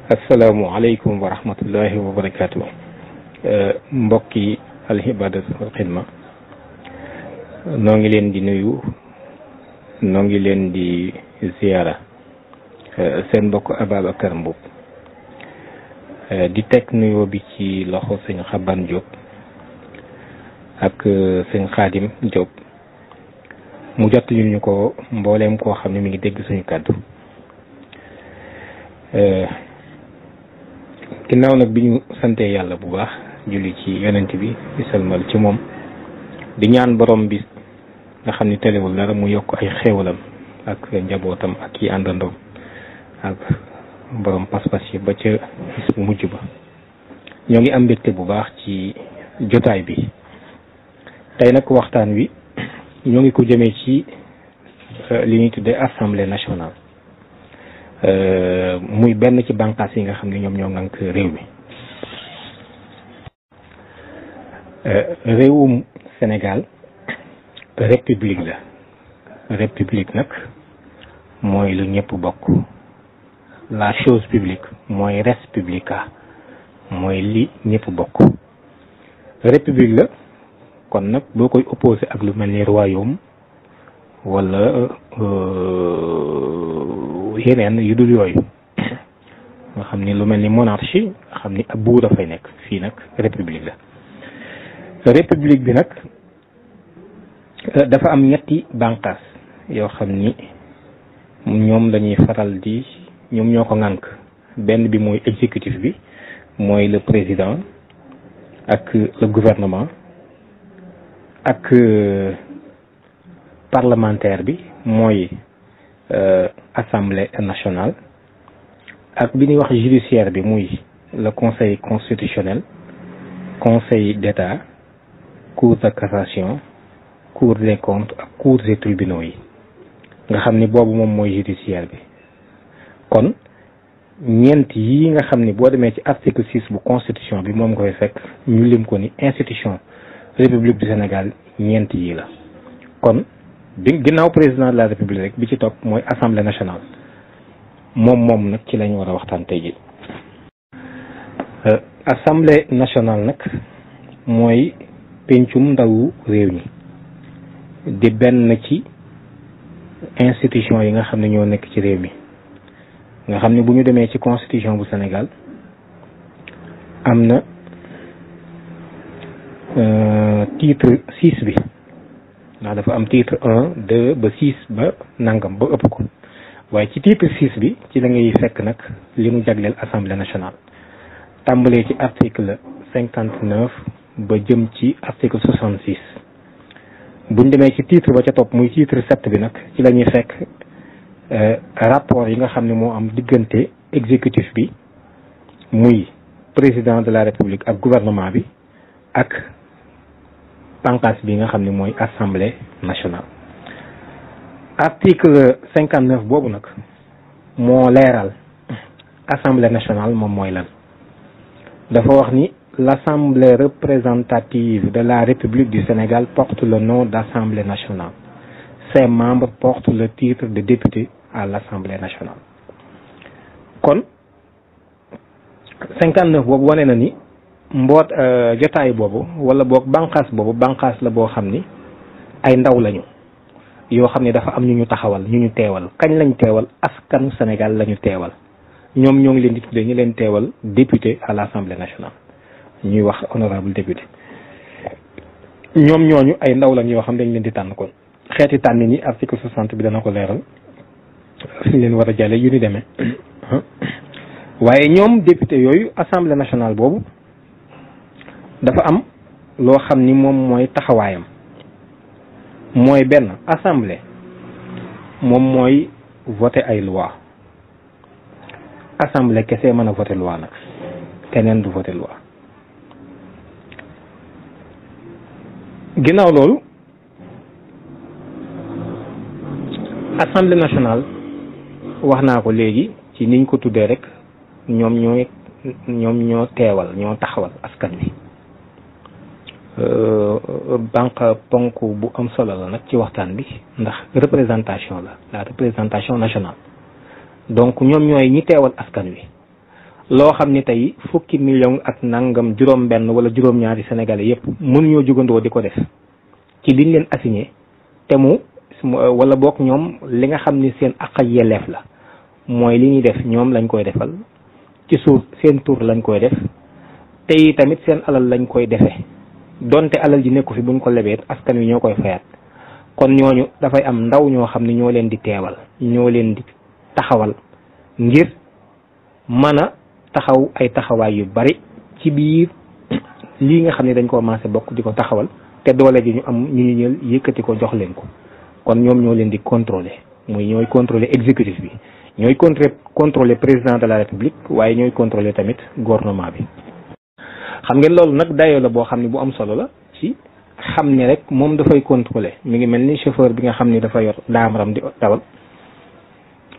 asalaamualeykum wa rahmatullahi wa barakaatu. Mbokki alhibadatu wal xidma noo ngi leen di nuyu, noo ngi leen di ziyaara seen mbokk Ababacar Mboup di teg nuyoo bi ci loxo sëñ Xaban Diop ak sëñ Xaadim Diop mu jot ñu ko mbooleem koo xam ne mi ngi dégg suñu kàddu. ginnaaw nag bi ñu santee yàlla bu baax julli ci yonent bi di salmal ci moom di ñaan borom bi nga xam ni telewul dara mu yokk ay xéewalam ak njabootam ak ki àndandoom ak borom pas-pas yi ba ca bis bu mujj ba. ñoo ngi am mbégte bu baax ci jotaay bi tey nag waxtaan wi ñoo ngi ko jëmee ci li ñuy tuddee assemblée nationale. muy benn ci bànqaas yi nga xam ne ñoom ñoo ngànk réew mi. réewum Sénégal république la. république nag mooy lu ñëpp bokk. la chose publique mooy res publica mooy li ñëpp bokk. république la kon nag boo koy opposé ak lu mel ni royaume wala yeneen yu dul yooyu nga xam ni lu mel ni monarchie nga xam ni ab buur dafay nekk. fii nag république la. république bi nag dafa am ñetti bànqaas yoo xam ni ñoom dañuy faral di ñoom ñoo ko ŋànk. benn bi mooy exécutif bi mooy le président ak le gouvernement ak parlementaire bi mooy assemblée nationale ak bi ñuy wax judiciaire bi muy le conseil constitutionnel, conseil d'état, cour de cassation, cour des comptes ak cour des tribunaux yi nga xam ni boobu moom mooy judiciaire bi. kon ñeent yi nga xam ni boo demee ci article 6 bu constitution bi moom nga koy fekk ñu lim ko ni institution république du Sénégal ñeent yi la. kon bi ginnaaw président de la république rek bi ci topp mooy assemblée nationale moom nag ci lañu war a waxtaan tey ji. assemblée nationale nag mooy pencum ndawu réew mi di benn ci institution yi nga xam ne ñoo nekk ci réew mi nga xam ne bu ñu demee ci constitution bu Sénégal am na titre 6 bi. ndax dafa am titre 1 2 ba 6 ba nangam ba ëpp ko waaye ci titre 6 bi ci la ngay fekk nag li mu jagleel assemblée nationale tàmbalee ci article 59 ba jëm ci article 66. buñ demee ci titre ba ca topp muy titre 7 bi nag ci la ñuy fekk rapport yi nga xam ne moo am diggante exécutif bi muy président de la république ak gouvernement bi ak bànqaas bi nga xam ne mooy assemblée nationale. article 59 boobu nag moo leeral assemblée nationale moom mooy lan. dafa wax ni l'assemblée représentative de la république du Sénégal porte le nom d'assemblée nationale. Ses membres portent le titre de député à l'assemblée nationale. kon 59 boobu wane na ni mboot jotaay boobu wala boog bànqaas boobu bànqaas la boo xam ni ay ndaw lañu yoo xam ne dafa am ñu ñu taxawal ñu ñu teewal. kañ lañ teewal askanu Sénégal lañu teewal ñoom ñoo ngi leen di tuddee ñu leen teewal député à l'Assemblée nationale ñuy wax honorable député. ñoom ñooñu ay ndaw lañ yoo xam dañ leen di tànn kon xeeti tànn ni article 60 bi dana ko leeral fi leen war a jàlle yu ni demee waaye ñoom député yooyu Assemblée nationale boobu dafa am loo xam ni moom mooy taxawaayam mooy benn assemblée moom mooy voter ay loi assemblée kese mën a voter loi nag keneen du voter loi. ginnaaw loolu assemblée nationale wax naa ko léegi ci niñ ko tuddee rek ñoom ñoo teewal ñoo taxawal askan wi. banque ponk bu am solo la nag ci waxtaan bi ndax représentation la représentation nationale donc ñoom ñooy ñi teewal askan wi loo xam ni tey fukki million ak nangam juróom-benn wala juróom-ñaari sénégalais yépp mënuñoo jugandoo di ko def ci liñ leen assigné te mu wala boog ñoom li nga xam ni seen àq ak yelleef la mooy li ñuy def ñoom lañ koy defal ci suuf seen tur lañ koy def te tamit seen alal lañ koy defee donte alal ji nekku fi buñ ko lebeet askan wi ñoo koy fayaat kon ñooñu dafay am ndaw ñoo xam ne ñoo leen di teewal ñoo leen di taxawal ngir mën a taxaw ay taxawaay yu bari ci biir lii nga xam ne dañ ko commencé bokk di ko taxawal te doole ji ñu am ñu ñël yëkkati ko jox leen ko kon ñoom ñoo leen di contrôler muy ñooy contrôler exécutif bi ñooy contrôler président de la république waaye ñooy contrôler tamit gouvernement bi. xam ngeen loolu nag dayoo la boo xam ne bu am solo la ci xam ne rek moom dafay contrôler mi ngi mel ni chauffeur bi nga xam ne dafa yor daamaram di dawal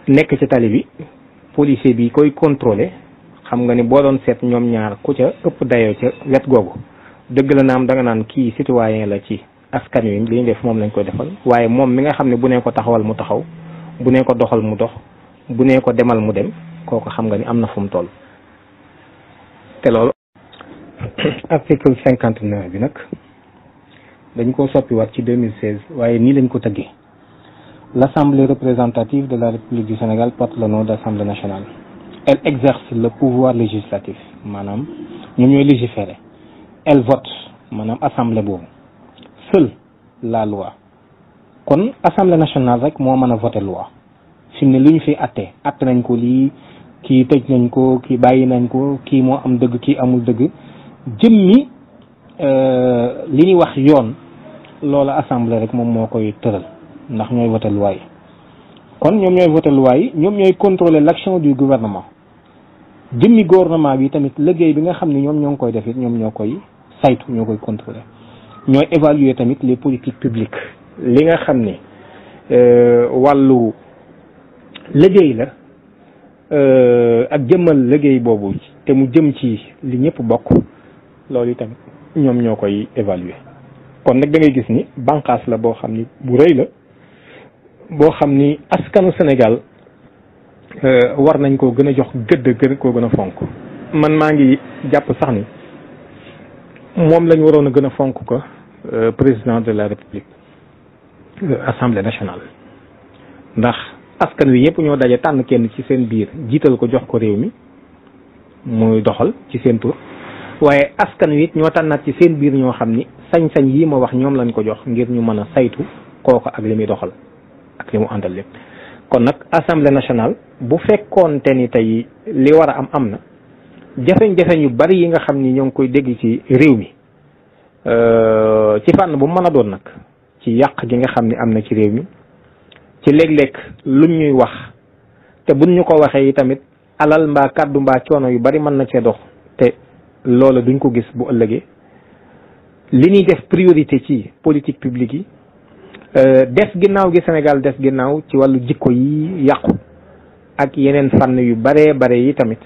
nekk ci tali bi policier bi koy contrôler xam nga ni boo doon seet ñoom ñaar ku ca ëpp dayoo ca wet googu dëgg la naam da nga naan kii citoyen la ci askan wi li ñu def moom lañ koy defal waaye moom mi nga xam ne bu nee ko taxawal mu taxaw bu nee ko doxal mu dox bu nee ko demal mu dem kooku xam nga ni am na fu mu toll te loolu article 59 bi nag dañ ko soppiwaat ci 2016 waaye nii lañ ko tëggee l'Assemblée représentative de la République du Sénégal porte le nom d'Assemblée nationale. Elle exerce le pouvoir législatif maanaam ñoom ñooy légiférer. Elle vote maanaam assemblée boobu seule la loi kon assemblée nationale rek moo mën a voter loi fi mu ne lu ñu fi atte nañ ko lii kii tëj nañ ko kii bàyyi nañ ko kii moo am dëgg kii amul dëgg jëmmi li ñuy wax yoon loolu assemblée rek moom moo koy tëral ndax ñooy voter loi yi kon ñoom ñooy voter loi yi ñoom ñooy contrôler l'action du gouvernement jëmmi gouvernement bi tamit liggéey bi nga xam ne ñoom ñoo ngi koy def it ñoom ñoo koy saytu ñoo koy contrôler ñooy évaluer tamit les politiques publiques li nga xam ne wàllu liggéey la ak jëmmal liggéey boobu te mu jëm ci li ñëpp bokk loolu tamit ñoom ñoo koy évaluer kon nag da ngay gis ni bànqaas la boo xam ni bu rëy la boo xam ni askanu Sénégal war nañ koo gën a jox gëdd gën koo gën a fonk man maa ngi jàpp sax ni moom lañ waroon a gën a fonk ko président de la république assemblée nationale ndax askan wi ñëpp ñoo daje tànn kenn ci seen biir jiital ko jox ko réew mi muy doxal ci seen tur waaye askan wi it ñoo tànnaat ci seen biir ñoo xam ni sañ-sañ yi ma wax ñoom lañ ko jox ngir ñu mën a saytu kooku ak li muy doxal ak li mu àndal lépp kon nag assemblée nationale bu fekkoonte ni tey li war a am na jafe-jafe yu bari yi nga xam ni ñoo ngi koy dégg ci réew mi ci fànn bu mën a doon nag ci yàq gi nga xam ni am na ci réew mi ci léeg-léeg luñ ñuy wax te buñ ñu ko waxee yi tamit alal mbaa kàddu mbaa coono yu bari mën na cee dox te loola duñ ko gis bu ëllëgee li ñuy def priorité ci politique publique yi des ginnaaw gi Sénégal des ginnaaw ci wàllu jikko yi yàqu ak yeneen fànn yu bare yi tamit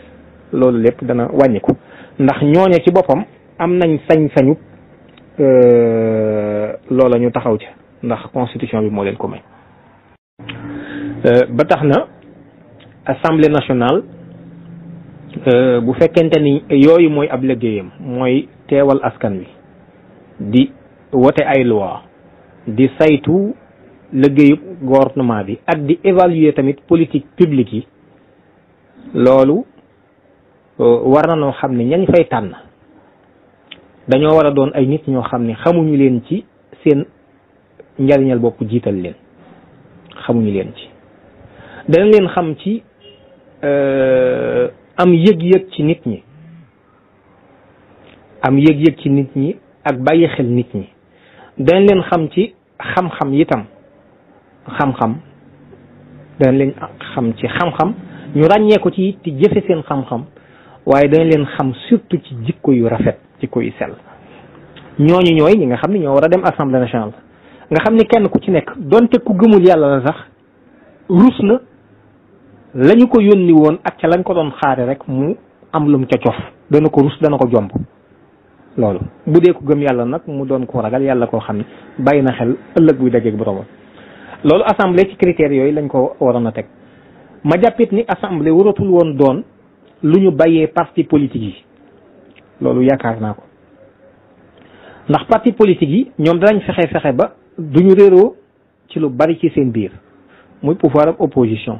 loolu lépp dana wàññiku ndax ñooñe ci boppam am nañ sañ-sañu loola ñu taxaw ca ndax constitution bi moo leen ko may ba tax na assemblée nationale bu fekkente ni yooyu mooy ab liggéeyam mooy teewal askan wi di wote ay loi di saytu liggéeyu gouvernement bi ak di évaluer tamit politique publique yi loolu war na noo xam ne ñañ fay tànn dañoo war a doon ay nit ñoo xam ne xamuñu leen ci seen njariñal bopp jiital leen xamuñu leen ci dana leen xam ci am yëg-yëg ci nit ñi am yëg-yëg ci nit ñi ak bàyyi xel nit ñi danañ leen xam ci xam-xam itam xam-xam danañ leen xam ci xam-xam ñu ràññee ko ci ti jëfe seen xam-xam waaye danañ leen xam surtout ci jikko yu rafet jikko yu sell ñooñu ñooy ñi nga xam ne ñoo war a dem assemblée nationale nga xam ni kenn ku ci nekk donte ku gëmul yàlla la sax rus na lañu ko yónni woon ak ca lañ ko doon xaare rek mu am lum ca cof dana ko rus dana ko jomb loolu bu dee ko gëm yàlla nag mu doon ko ragal yàlla koo xam ne bàyyi na xel ëllëg buy dajeeg boromam loolu assemblée ci critères yooyu lañ ko waroon a teg ma jàppit ni assemblée waratul woon doon lu ñu bàyyee parti politique yi loolu yaakaar naa ko ndax parti politique yi ñoom danañ fexe ba duñu réeroo ci lu bari ci seen biir muy pouvoir ak opposition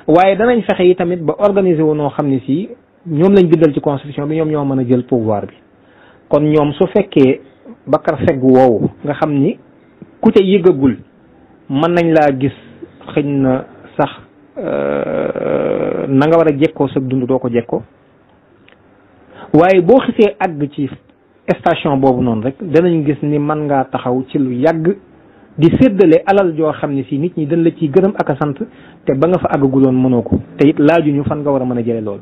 waaye danañ fexe yi tamit ba organiser wu noo xam ne si ñoom lañ bindal ci constitution bi ñoom ñoo mën a jël pouvoir bi kon ñoom su fekkee Bakar Segg woowu nga xam ni ku ca yëgagul mën nañ laa gis xëñ na sax na nga war a jekkoo sa dund doo ko jekkoo waaye boo xisee àgg ci station boobu noonu rek danañ gis ni mën ngaa taxaw ci lu yàgg di séddale alal joo xam ne si nit ñi dañ la ciy gërëm ak a sant te ba nga fa àggaguloon mënoo ko te it laajuñu fan nga war a mën a jële loolu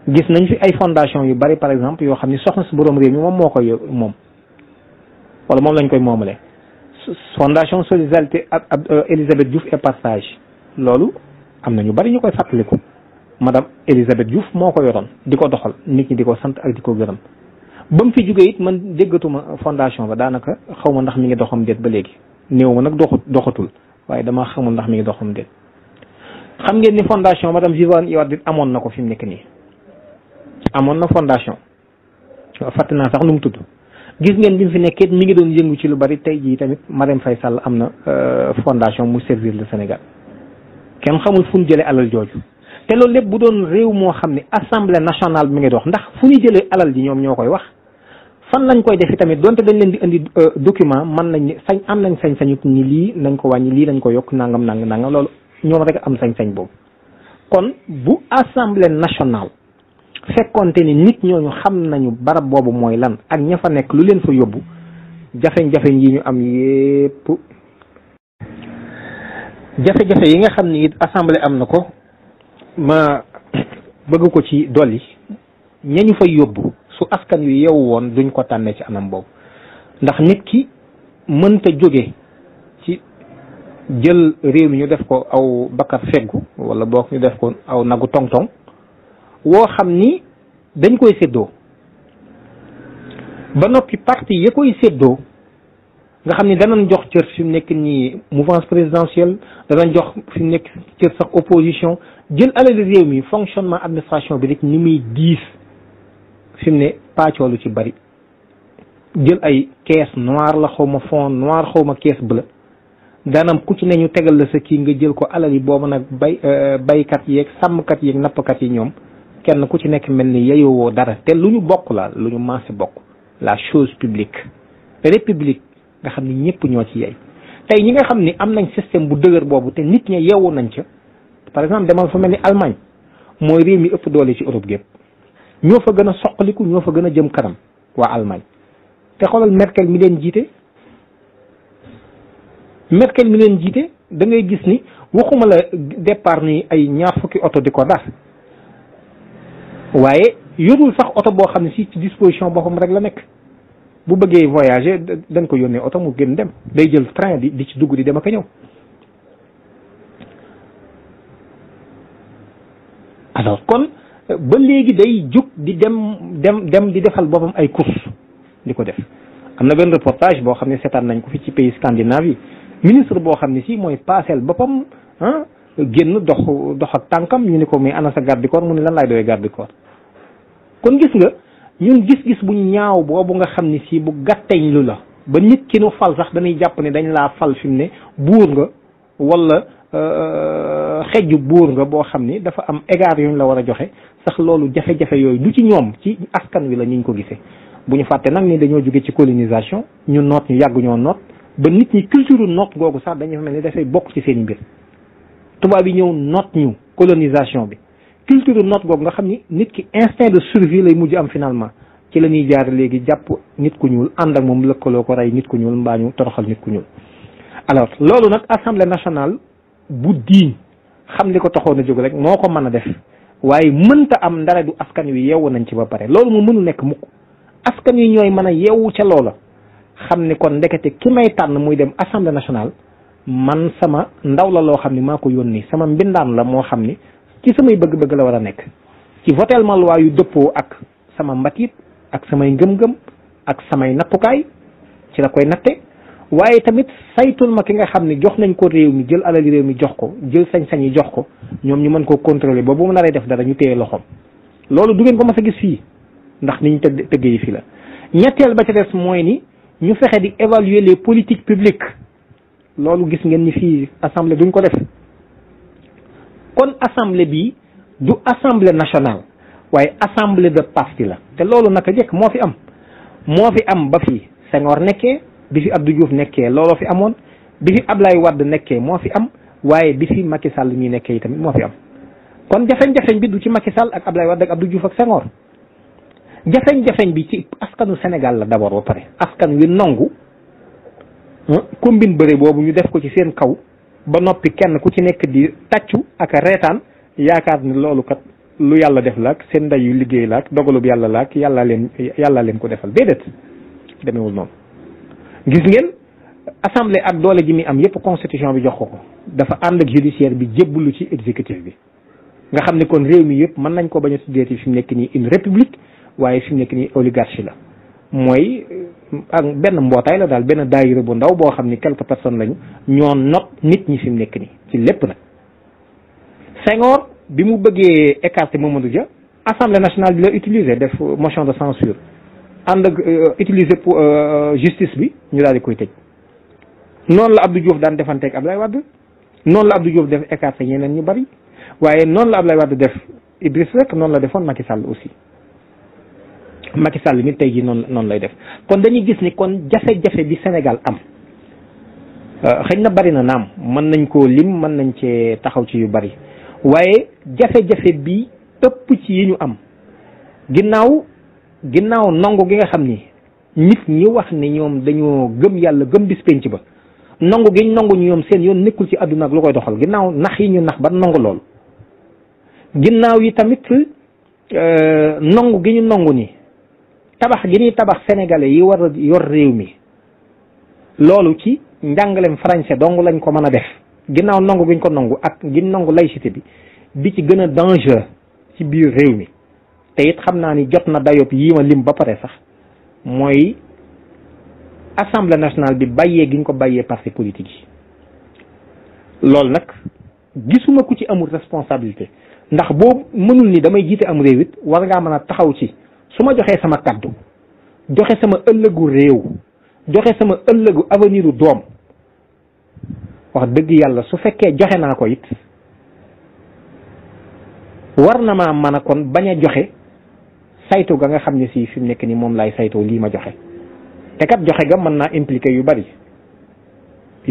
gis nañ fi ay fondation yu bari par exemple yoo xam ni soxna si boroom réew mi moom moo koy moom wala moom lañ koy moomale fondation solidarité ak Elisabeth Diouf et partage loolu am na ñu bari ñu koy fàttaliku madame Elisabeth Diouf moo ko yoroon di ko doxal nit ñi di ko sant ak di ko gërëm ba mu fi jógee it man déggatuma fondation ba daanaka xaw ma ndax mi ngi doxam déet ba léegi néew ma nag doxatul waaye dama xamul ndax mi ngi doxam déet xam ngeen ni fondation madame Viviane Wade amoon na ko fi mu nekk nii amoon na fondation fàtte naa sax nu mu tudd gis ngeen bi mu fi nekkee mi ngi doon yëngu ci lu bari tey jii tamit Marème Faye Sall am na fondation mu servir le Sénégal kenn xamul fu ñu jëlee alal jooju te loolu lépp bu doon réew moo xam ne assemblée nationale bi mi ngi dox ndax fu ñu jëlee alal ji ñoom ñoo koy wax fan lañ koy defi tamit donte dañ leen di indi document mën nañ ni am nañ sañ-sañu ni lii nañ ko wàññi lii nañ ko yokk nangam loolu ñoom rek am sañ-sañ boobu kon bu assemblée nationale fekkonte ni nit ñooñu xam nañu barab boobu mooy lan ak ña fa nekk lu leen fa yóbbu jafe-jafe yi ñu am yépp jafe-jafe yi nga xam ni it assemblée am na ko ma bëgg ko ci dolli ñañu fay yóbbu su askan wi yeewu woon duñ ko tànnee ci anam boobu ndax nit ki mënta jóge ci jël réew mi ñu def ko aw Bakar feggu wala boog ñu def ko aw nagu tong-tong woo xam ni dañ koy séddoo ba noppi parti ya koy séddoo nga xam ni danañ jox cër fi mu nekk nii mouvance présidentielle danañ jox fi mu nekk cër sax opposition jël alal réew mi fonctionnement administration bi rek ni muy diis fi mu ne pàccoolu ci bari jël ay caisse noire la xaw ma fond noir xaw ma caisse bleue daanam ku ci ne ñu tegal la sa kii nga jël ko alal yi boobu nag baykat yeeg sàmmkat yeeg nappkat yi ñoom kenn ku ci nekk mel ni yeyowoo dara te lu ñu bokk la lu ñu maase bokk la chose publique république nga xam ni ñëpp ñoo ci yey tey ñi nga xam ni am nañ système bu dëgër boobu te nit ña yeewu nañ ca par exemple demal fa mel ni Allemagne mooy réew mi ëpp doole ci Europe gépp ñoo fa gën a soqaliku ñoo fa gën a jëm kanam waa Allemagne te xoolal Merkel mi leen jiite da ngay gis ni waxuma la départ ni ay ñaar fukki oto di ko dar waaye yorul sax oto boo xam ne si ci disposition boppam rek la nekk bu bëggee voyager dañ ko yónnee oto mu gën dem day jël train di ci dugg di dem ak a ñëw alors kon ba léegi day jóg di dem di defal boppam ay course di ko def am na benn reportage boo xam ne seetaan nañ ko fi ci pays scandinave yi ministre boo xam ne si mooy paaseel boppam génn dox ak tànkam ñu ni ko mais ana sa garde du corps mu ne lan laay doy garde du corps kon gis nga ñun gis-gis bu ñaaw boobu nga xam ni si bu gàtteñ lu la ba nit ki nu fal sax dañuy jàpp ne dañ laa fal fi mu ne buur nga wala xejju buur nga boo xam ni dafa am égard yu ñu la war a joxe sax loolu jafe-jafe yooyu du ci ñoom ci askan wi la ñu ko gisee bu ñu fàtte nag ni dañoo jóge ci colonisation ñu noot ñu yàgg ñoo noot ba nit ñi culture noot googu sax dañu mel ni dafay bokk ci seen mbir tubaab yi ñëw noot ñu colonisation bi culture noot googu nga xam ni nit ki instinct de survie lay mujj am finalement ci la ñuy jaar léegi jàpp nit ku ñuul ànd ak moom lëkkaloo ko rey nit ku ñuul mbaa ñu toroxal nit ku ñuul alors loolu nag assemblée nationale bu diiñ xam li ko taxoon a jóg rek moo ko mën a def waaye mënta am ndare du askan wi yeewu nañ ci ba pare loolu mu mënu nekk mukk askan wi ñooy mën a yeewu ca loola xam ni kon ndekete ki may tànn muy dem assemblée nationale man sama ndaw la loo xam ni maa ko yónni sama mbindaan la moo xam ni ci samay bëgg-bëgg la war a nekk ci votel ma loi yu dëppoo ak sama mbatit ak samay ngëm-ngëm ak samay nattukaay ci la koy natte waaye tamit saytul ma ki nga xam ne jox nañ ko réew mi jël alali réew mi jox ko jël sañ-sañ yi jox ko ñoom ñu mën koo contrôler ba bu mu naree def dara ñu téye loxoom. loolu du ngeen ko mas a gis fii ndax ni ñu tëggee yi fii la. ñetteel ba ca des mooy ni ñu fexe di évaluer les politiques publiques loolu gis ngeen ni fii assemblée duñ ko def. kon assemblée bi du assemblée nationale waaye assemblée de parti la te loolu naka jekk moo fi am ba fii Senghor nekkee bi fi Abdou Diouf nekkee looloo fi amoon bi fi Ablaye Wade nekkee moo fi am waaye bi fi Macky Sall mi nekkee tamit moo fi am kon jafeñ-jafeñ bi du ci Macky Sall ak Ablaye Wade ak Abdou Diouf ak Senghor jafeñ-jafeñ bi ci askanu Sénégal la d'abord ba pare askan wi nangu combine bëre boobu ñu def ko ci seen kaw ba noppi kenn ku ci nekk di tàccu ak reetaan yaakaar ni loolu kat lu yàlla def la ak seen nday yu liggéey la ak dogalub yàlla la ak yàlla leen ko defal déedéet demewul noonu. gis ngeen assemblée ak doole ji mi am yépp constitution bi jox ko dafa ànd ak judiciaire bi jébbalu ci exécutif bi nga xam ne kon réew mi yépp mën nañ ko bañ a tuddeeti fi mu nekk nii une république waaye fi mu nekk nii oligarchie la mooy ak benn mbootaay la daal benn daayira bu ndaw boo xam ni quelques personnes lañu ñoo not nit ñi fi mu nekk nii ci lépp nag. Senghor bi mu bëggee écarter Mamadou Dia assemblée nationale bi la utiliser def motion de censure ànd ak utiliser pour justice bi ñu daal di koy tëj. noonu la Abdou Diouf daan defanteeg Ablaye Wade noonu la Abdou Diouf def écarter ñeneen ñu bari waaye noonu la Ablaye Wade def Idriss Seck noonu la defoon Macky Sall aussi. Macky Sall mi tey jii noonu lay def kon dañuy gis ni kon jafe-jafe bi Sénégal am xëy na bari na naam mën nañ koo lim mën nañ cee taxaw ci yu bari waaye jafe-jafe bi ëpp ci yi ñu am ginnaaw nangu gi nga xam ni nit ñi wax ni ñoom dañoo gëm yàlla gëm bis penc ba nangu gi ñu nangu ñoom seen yoon nekkul ci àdduna ak lu koy doxal ginnaaw nax yi ñu nax ba nangu lool ginnaaw yi tamit nangu gi ñu nangu ni tabax gi ñuy tabax sénégalais yi war a yor réew mi loolu ci njàngalem français dong lañ ko mën a def ginnaaw nangu gi ñu ko nangu ak gi nangu laïcité bi ci gën a danger ci biir réew mi te it xam naa ni jot na dayop yii ma lim ba pare sax mooy assemblée nationale bi bàyyee gi ñu ko bàyyee parti politique yi loolu nag gisuma ku ci amul responsabilité ndax boo mënul ni damay jiite am réew it war ngaa mën a taxaw ci su ma joxee sama kaddu joxe sama ëllëgu réew joxe sama ëllëgu avenir u doom wax dëgg yàlla su fekkee joxe naa ko it war na maa mën a kon bañ a joxe saytu ga nga xam ne si fi mu nekk ni moom laay saytoo lii ma joxe te kat joxe ga mën naa impliqué yu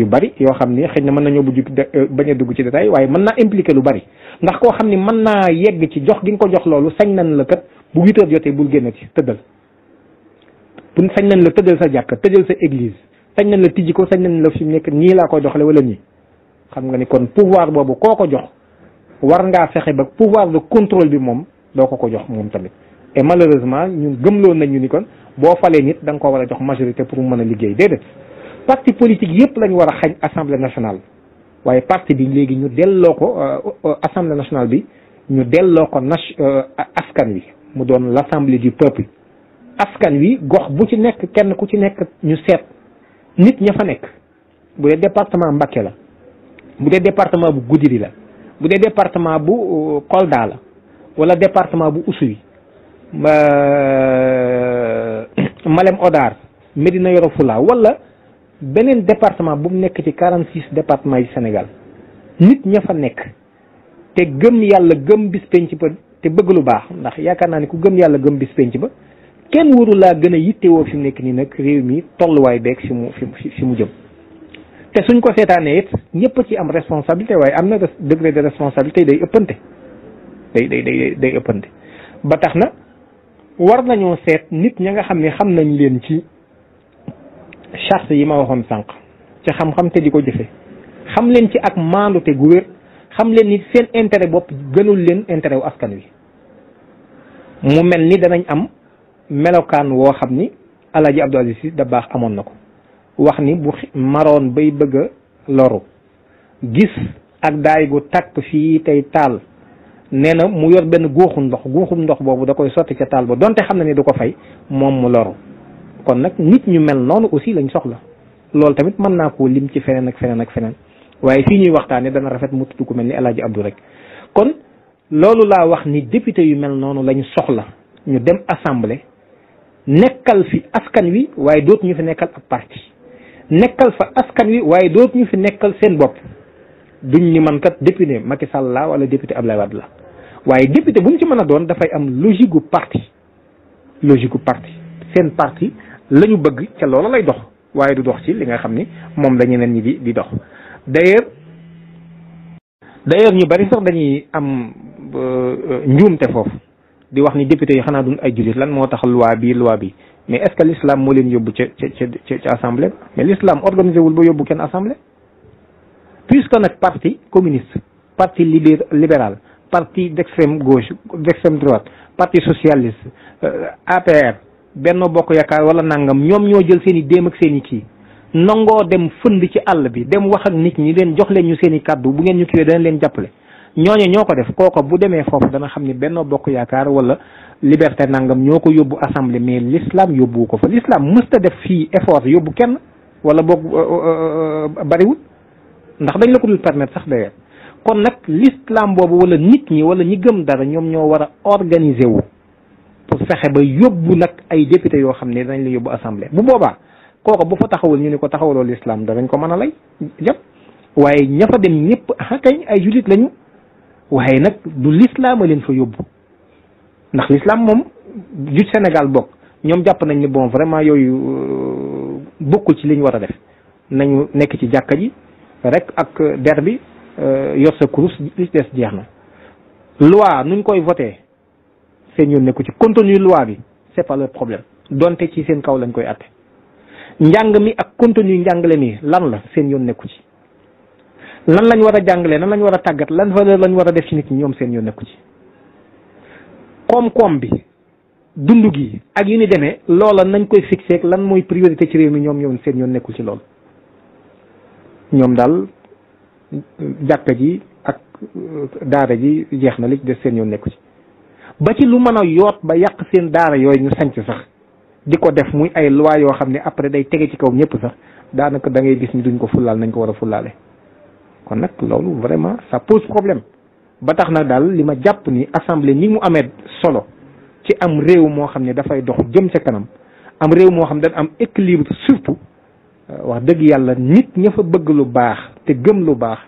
bari yoo xam ni xëy na mën nañoo bañ a dugg ci détail waaye mën naa impliqué lu bari ndax koo xam ni mën naa yegg ci jox gi nga ko jox loolu sañ nañ la kat bu 8 heures jotee bul génn ci tëddal sañ nañ la tëddal sa jàkka tëddal sa église sañ nañ la tijji ko sañ nañ la fi mu nekk nii laa koy doxale wala nii xam nga ni kon pouvoir boobu koo ko jox war ngaa fexe ba pouvoir de contrôle bi moom doo ko jox moom tamit et malheureusement ñun gëmloo nañ ñu ni kon boo falee nit da nga ko war a jox majorité pour mu mën a liggéey déedéet parti politique yëpp lañu war a xañ assemblée nationale waaye parti bi léegi ñu delloo ko assemblée nationale bi ñu delloo ko askan wi mu doon l'assemblée du peuple askan wi gox bu ci nekk kenn ku ci nekk ñu seet nit ña fa nekk bu dee département Mbacké la bu dee département bu Goudiri la bu dee département bu Kolda la wala département bu Oussouye Malem Hodar Médina Yoro Foulah wala beneen département bu mu nekk ci 46 départements yi Sénégal nit ña fa nekk te gëm yàlla gëm bis penc ba te bëgg lu baax ndax yaakaar naa ni ku gëm yàlla gëm bis penc ba kenn waru laa gën a yittewoo fi mu nekk nii nag réew mi tolluwaay beeg fi mu jëm te suñ ko seetaanee it ñëpp ci am responsabilité waaye am na degré de responsabilité day ëppante day ëppante ba tax na war nañoo seet nit ña nga xam ne xam nañ leen ci charte yi ma waxoon sànq ci xam-xam te di ko jëfe xam leen ci ak maandute gu wér xam leen ni seen intérêt bopp gënul leen intérêt wu askan wi mu mel ni danañ am melokaan woo xam ni Alaaji Abdou Aziz Sy Dabakh amoon na ko wax ni bu maroon bay bëgg a loru gis ak daay gu tàkk fii tey taal nee na mu yor benn guuxum ndox boobu da koy sotti ca taal ba donte xam na ni du ko fay moom mu loru kon nag nit ñu mel noonu aussi lañ soxla loolu tamit mën naa koo lim ci feneen ak feneen ak feneen waaye fii ñuy waxtaane dana rafet mu tudd ku mel ni El Hadji Abdou rek. kon loolu laa wax ni député yu mel noonu lañu soxla ñu dem assemblée nekkal fi askan wi waaye dootu ñu fi nekkal ab parti nekkal fa askan wi waaye dootu ñu fi nekkal seen bopp duñ ni man kat député Macky Sall la wala député Abdoulaye Wade la waaye député bu mu ci mën a doon dafay am logique gu parti seen parti la ñu bëgg ca loola lay dox waaye du dox ci li nga xam ni moom la ñeneen ñi di dox. d'ailleurs ñu bari sax dañuy am njuumte foofu di wax ni député yi xanaa duñ ay jullit lan moo tax loi bi mais est-ce que l'islam moo leen yóbbu ca assemblée mais l'islam organisé wul ba yóbbu kenn assemblée puisque nag parti communiste parti libéral parti d'extrême gauche d'extrême droite parti socialiste APR Benno Bokk Yaakaar wala nangam ñoom ñoo jël seen i déem ak seen i kii nangoo dem fënd ci àll bi dem wax ak nit ñi leen jox leen ñu seen i kàddu bu ngeen ñu kiiwee dana leen jàppale ñooñu ñoo ko def kooko bu demee foofu dana xam ni Benno Bokk Yaakaar wala liberté nangam ñoo ko yóbbu assemblée mais l'islam yóbbu ko fa l'islam mësta def fii effort yóbbu kenn wala boog bariwul ndax dañ la ko dul permettre sax d'ailleurs kon nag l'islam boobu wala nit ñi wala ñi gëm dara ñoom ñoo war a organiser wu pour fexe ba yóbbu nag ay député yoo xam ne dañ la yóbbu assemblée bu boobaa kooku bu fa taxawul ñu ne ko taxawaloo l'islam danañ ko mën a lay jàpp waaye ña fa dem ñëpp kañ ay jullit lañu waaye nag du l'islam a leen fa yóbbu ndax l'islam moom ju Sénégal bokk ñoom jàpp nañ ne bon vraiment yooyu bokkul ci li ñu war a def nañu nekk ci jàkka ji rek ak der bi yor sa kurus li des jeex na loi nuñ koy voté seen yoon nekku ci contenu loi bi c'est pas le problème donte ci seen kaw lañ koy atte njàng mi ak contenu njàngale mi lan la seen yoon nekku ci lan lañ war a jàngalee lan lañ war a tàggat lan valeur lañ war a def ci nit ñi ñoom seen yoon nekku ci koom-koom bi dund gi ak yu ni demee loola nañ koy fixé ak lan mooy priorité ci réew mi ñoom seen yoon nekkul ci loolu ñoom daal jàkka ji ak daara ji jeex na li ci des seen yoon nekku ci ba ci lu mën a yoot ba yàq seen daara yooyu ñu sanc sax di ko def muy ay loi yoo xam ne après day tege ci kaw ñëpp sax daanaka da ngay gis ni duñ ko fullaal nañ ko war a fullaale kon nag loolu vraiment ça pose problème ba tax na daal li ma jàpp ni assemblée ni mu amee solo ci am réew moo xam ne dafay dox jëm ca kanam am réew moo xam ne dañ am équilibre surtout wax dëgg yàlla nit ña fa bëgg lu baax te gëm lu baax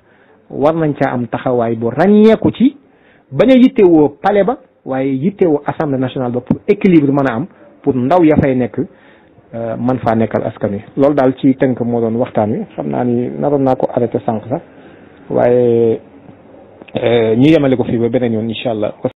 war nañ caa am taxawaay bu ràññeeku ci bañ a yittewoo palais ba waaye yittewoo assemblée nationale ba pour équilibre mën a am pour ndaw ya fay nekk man faa nekkal askan wi loolu daal ci tënk moo doon waxtaan wi xam naa ni naroon naa ko arrêté sànq sax waaye ñu yemale ko fii ba beneen yoon incha allah.